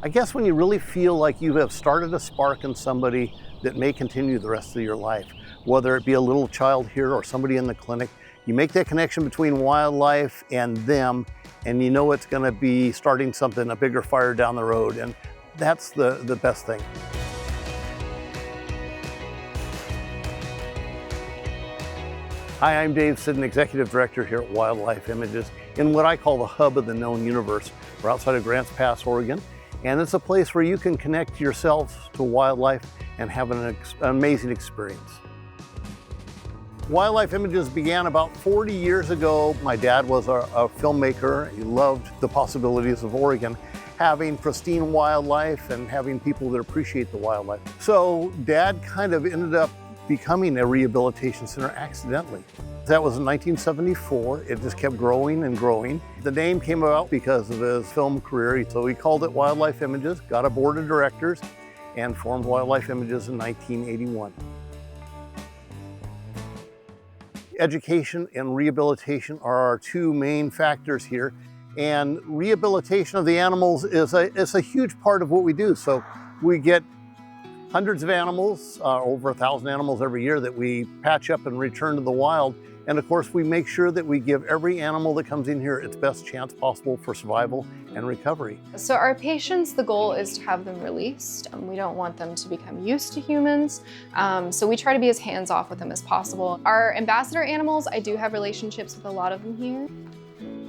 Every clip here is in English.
I guess when you really feel like you have started a spark in somebody that may continue the rest of your life, whether it be a little child here or somebody in the clinic, you make that connection between wildlife and them, and you know it's going to be starting something, a bigger fire down the road, and that's the best thing. Hi, I'm Dave Siddon, Executive Director here at Wildlife Images, in what I call the hub of the known universe. We're outside of Grants Pass, Oregon, and it's a place where you can connect yourself to wildlife and have an amazing experience. Wildlife Images began about 40 years ago. My dad was a filmmaker. He loved the possibilities of Oregon, having pristine wildlife and having people that appreciate the wildlife. So Dad kind of ended up becoming a rehabilitation center accidentally. That was in 1974. It just kept growing and growing. The name came about because of his film career, so he called it Wildlife Images, got a board of directors, and formed Wildlife Images in 1981. Education and rehabilitation are our two main factors here, and rehabilitation of the animals is a huge part of what we do. So we get hundreds of animals, over 1,000 animals every year that we patch up and return to the wild. And of course, we make sure that we give every animal that comes in here its best chance possible for survival and recovery. So our patients, the goal is to have them released. We don't want them to become used to humans. So we try to be as hands-off with them as possible. Our ambassador animals, I do have relationships with a lot of them here.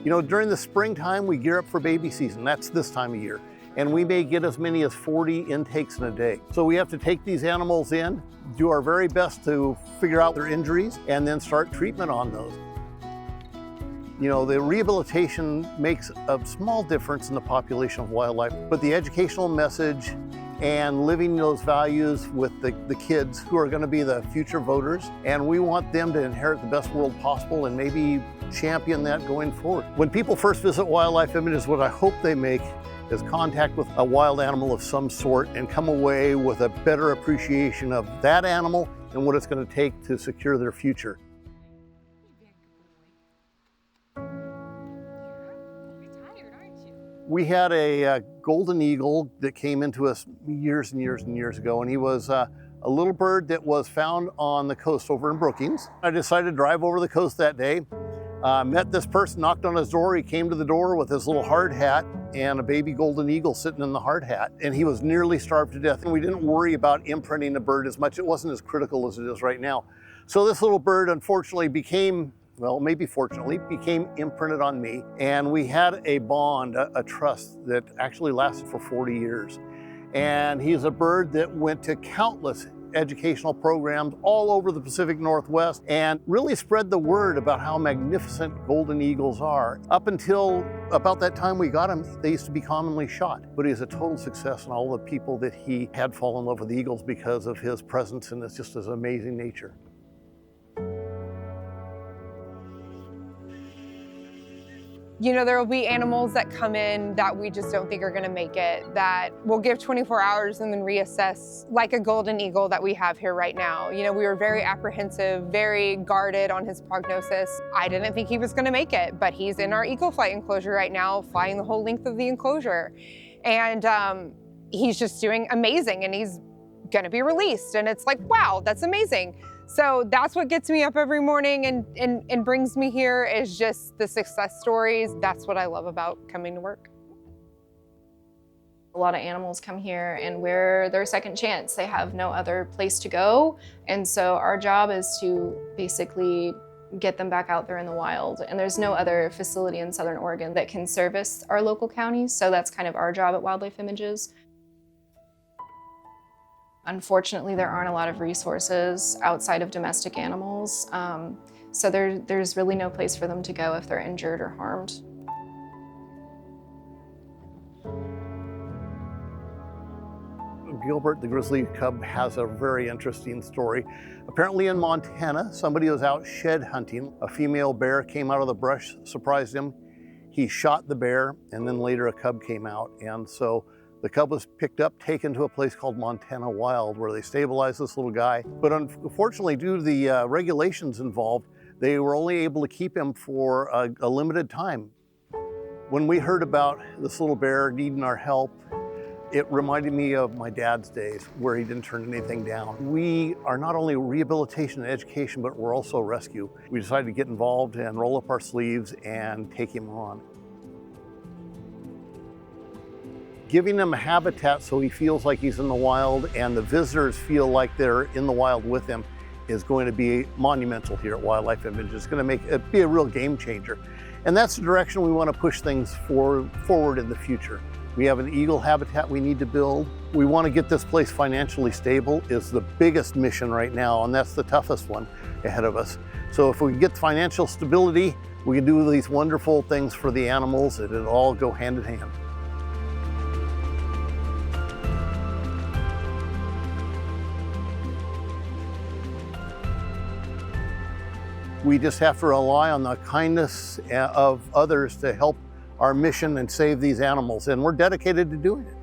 You know, during the springtime, we gear up for baby season. That's this time of year. And we may get as many as 40 intakes in a day. So we have to take these animals in, do our very best to figure out their injuries, and then start treatment on those. You know, the rehabilitation makes a small difference in the population of wildlife, but the educational message and living those values with the kids who are going to be the future voters, and we want them to inherit the best world possible and maybe champion that going forward. When people first visit Wildlife Images, what I hope they make is contact with a wild animal of some sort and come away with a better appreciation of that animal and what it's going to take to secure their future. We had a golden eagle that came into us years and years and years ago, and he was a little bird that was found on the coast over in Brookings. I decided to drive over the coast that day. Met this person, knocked on his door. He came to the door with his little hard hat and a baby golden eagle sitting in the hard hat. And he was nearly starved to death. And we didn't worry about imprinting the bird as much. It wasn't as critical as it is right now. So this little bird unfortunately became, well, maybe fortunately, became imprinted on me. And we had a bond, a trust that actually lasted for 40 years. And he's a bird that went to countless educational programs all over the Pacific Northwest and really spread the word about how magnificent golden eagles are. Up until about that time we got him, they used to be commonly shot, but he's a total success, and all the people that he had fall in love with eagles because of his presence and it's just his amazing nature. You know, there will be animals that come in that we just don't think are gonna make it, that we'll give 24 hours and then reassess, like a golden eagle that we have here right now. You know, we were very apprehensive, very guarded on his prognosis. I didn't think he was gonna make it, but he's in our eagle flight enclosure right now, flying the whole length of the enclosure. And he's just doing amazing, and he's gonna be released. And it's like, wow, that's amazing. So that's what gets me up every morning and brings me here, is just the success stories. That's what I love about coming to work. A lot of animals come here and we're their second chance. They have no other place to go. And so our job is to basically get them back out there in the wild. And there's no other facility in Southern Oregon that can service our local counties. So that's kind of our job at Wildlife Images. Unfortunately, there aren't a lot of resources outside of domestic animals, so there's really no place for them to go if they're injured or harmed. Gilbert the grizzly cub has a very interesting story. Apparently in Montana, somebody was out shed hunting. A female bear came out of the brush, surprised him. He shot the bear, and then later a cub came out, and so the cub was picked up, taken to a place called Montana Wild, where they stabilized this little guy. But unfortunately, due to the regulations involved, they were only able to keep him for a limited time. When we heard about this little bear needing our help, It reminded me of my dad's days where he didn't turn anything down. We are not only rehabilitation and education, but we're also rescue. We decided to get involved and roll up our sleeves and take him on. Giving him a habitat so he feels like he's in the wild and the visitors feel like they're in the wild with him is going to be monumental here at Wildlife Image. It's going to make it be a real game changer. And that's the direction we want to push things forward in the future. We have an eagle habitat we need to build. We want to get this place financially stable is the biggest mission right now, and that's the toughest one ahead of us. So if we can get financial stability, we can do these wonderful things for the animals, and it'll all go hand in hand. We just have to rely on the kindness of others to help our mission and save these animals, and we're dedicated to doing it.